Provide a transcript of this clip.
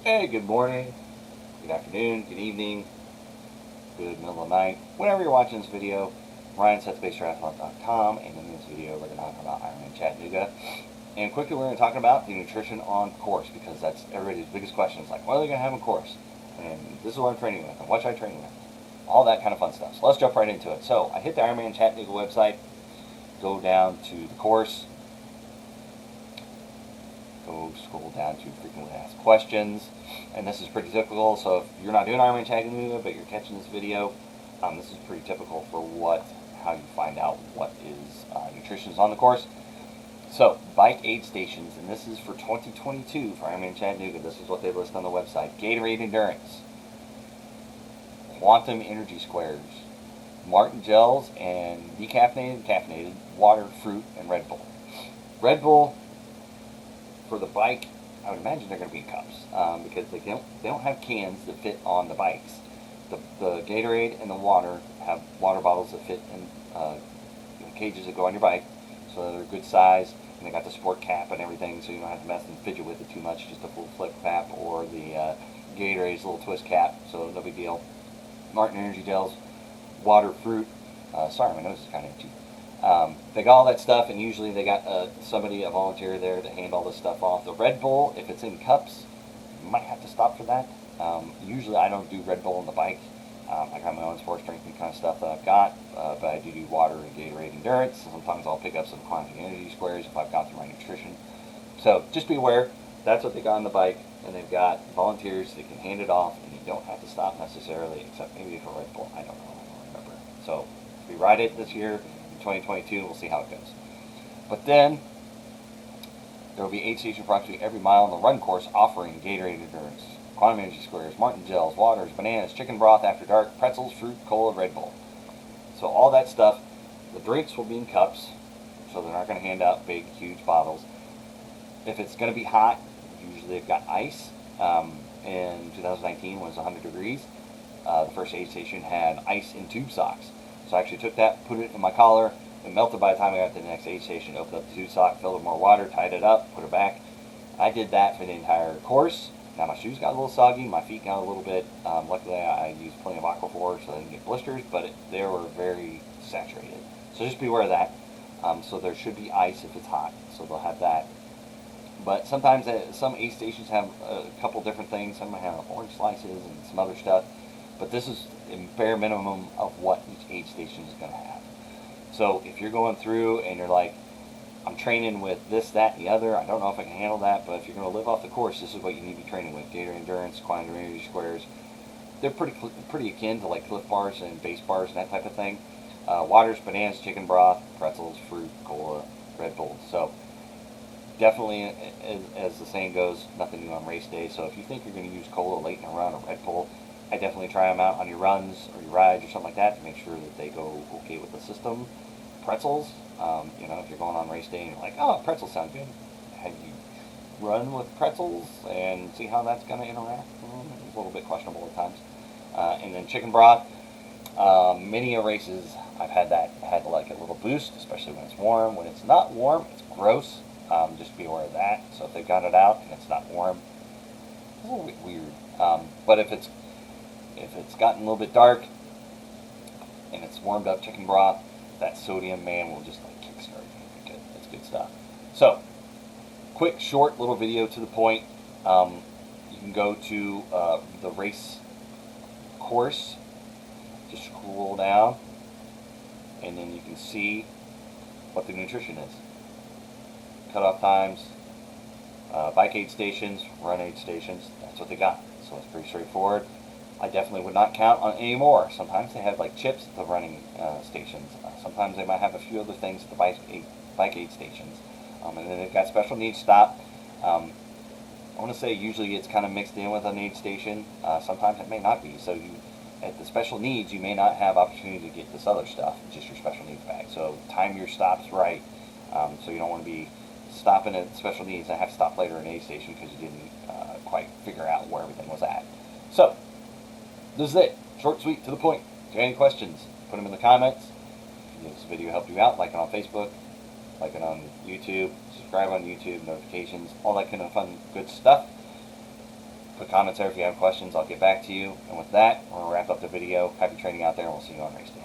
Hey, good morning, good afternoon, good evening, good middle of the night. Whenever you're watching this video, Ryan's Triathlon.com, and in this video we're going to talk about IRONMAN Chattanooga. And quickly we're going to talk about the nutrition on course, because that's everybody's biggest question. It's like, what are they going to have on course? And this is what I'm training with, and what should I train with? All that kind of fun stuff. So let's jump right into it. So I hit the IRONMAN Chattanooga website, go down to the course, go scroll down to frequently asked questions, and this is pretty typical. So if you're not doing IRONMAN Chattanooga but you're catching this video, this is pretty typical for how you find out what is nutrition is on the course. So bike aid stations, and this is for 2022 for IRONMAN Chattanooga. This is what they list on the website: Gatorade Endurance, Quantum Energy Squares, Martin Gels, and decaffeinated, caffeinated water, fruit, and Red Bull. Red Bull for the bike, I would imagine they're going to be in cups, because they don't have cans that fit on the bikes. The Gatorade and the water have water bottles that fit in cages that go on your bike, so they're good size, and they got the sport cap and everything, so you don't have to mess and fidget with it too much. Just a full flip cap, or the Gatorade's little twist cap, so no big deal. Martin Energy Gels, water, fruit. Sorry, my nose is kind of itchy. They got all that stuff, and usually they got a volunteer there to hand all this stuff off. The Red Bull, if it's in cups, you might have to stop for that. Usually I don't do Red Bull on the bike. I got my own sports drink and kind of stuff that I've got, but I do water and Gatorade Endurance. Sometimes I'll pick up some Quantum Energy Squares if I've gone through my nutrition. So just be aware, that's what they got on the bike, and they've got volunteers that can hand it off, and you don't have to stop necessarily, except maybe for Red Bull. I don't know, I don't remember. So if we ride it this year, 2022, we'll see how it goes. But then there will be aid stations approximately every mile on the run course offering Gatorade Endurance, Quantum Energy Squares, Martin Gels, waters, bananas, chicken broth after dark, pretzels, fruit, cola, Red Bull. So all that stuff. The drinks will be in cups, so they're not going to hand out big, huge bottles. If it's going to be hot, usually they've got ice. In 2019, when it was 100 degrees, the first aid station had ice in tube socks. So I actually took that, put it in my collar, it melted by the time I got to the next aid station. Opened up the tube sock, filled it with more water, tied it up, put it back. I did that for the entire course. Now my shoes got a little soggy, my feet got a little bit. Luckily I used plenty of Aquaphor so I didn't get blisters, but they were very saturated. So just be aware of that. So there should be ice if it's hot, so they'll have that. But sometimes some aid stations have a couple different things. Some have orange slices and some other stuff. But this is a bare minimum of what each aid station is going to have. So if you're going through and you're like, I'm training with this, that, and the other, I don't know if I can handle that, but if you're going to live off the course, this is what you need to be training with. Gatorade Endurance, Quantum Energy Squares. They're pretty akin to like Cliff Bars and base bars and that type of thing. Waters, bananas, chicken broth, pretzels, fruit, cola, Red Bull. So definitely, as the saying goes, nothing new on race day. So if you think you're going to use cola late in a run or Red Bull, I definitely try them out on your runs or your rides or something like that to make sure that they go okay with the system. Pretzels, if you're going on race day and you're like, oh, pretzels sound good, have you run with pretzels and see how that's going to interact? It's a little bit questionable at times. And then chicken broth, many races I've had to like a little boost, especially when it's warm. When it's not warm, it's gross. Just be aware of that. So if they've got it out and it's not warm, it's a little bit weird. But if it's gotten a little bit dark and it's warmed up chicken broth, that sodium, man, will just like kickstart it. Good. That's good stuff. So, quick, short little video to the point. You can go to the race course. Just scroll down, and then you can see what the nutrition is. Cutoff times, bike aid stations, run aid stations. That's what they got. So it's pretty straightforward. I definitely would not count on any more. Sometimes they have like chips at the running stations. Sometimes they might have a few other things at the bike aid stations. And then they've got special needs stop. I want to say usually it's kind of mixed in with an aid station. Sometimes it may not be. So at the special needs, you may not have opportunity to get this other stuff, just your special needs bag. So time your stops right. So you don't want to be stopping at special needs and have to stop later in an aid station because you didn't quite figure out where everything was at. So this is it. Short, sweet, to the point. If you have any questions, put them in the comments. If this video helped you out, like it on Facebook, like it on YouTube, subscribe on YouTube, notifications, all that kind of fun, good stuff. Put comments there if you have questions. I'll get back to you. And with that, we're going to wrap up the video. Happy training out there, and we'll see you on race day.